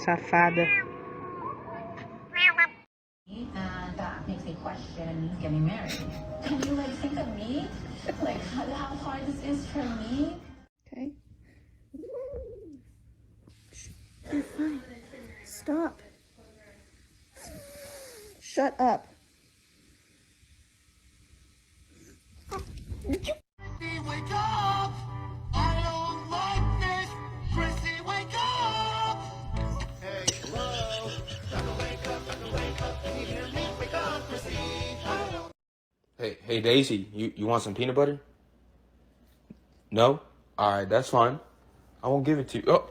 Safada. And that makes me question getting married. Can you think of me? How hard this is for me? Okay. You're fine. Stop. Shut up. Wake up! I don't like this! Chrissy, wake up! Hey, hello! Time to wake up, can you hear me? Wake up, Chrissy! Hey, Daisy, you want some peanut butter? No? All right, that's fine. I won't give it to you. Oh.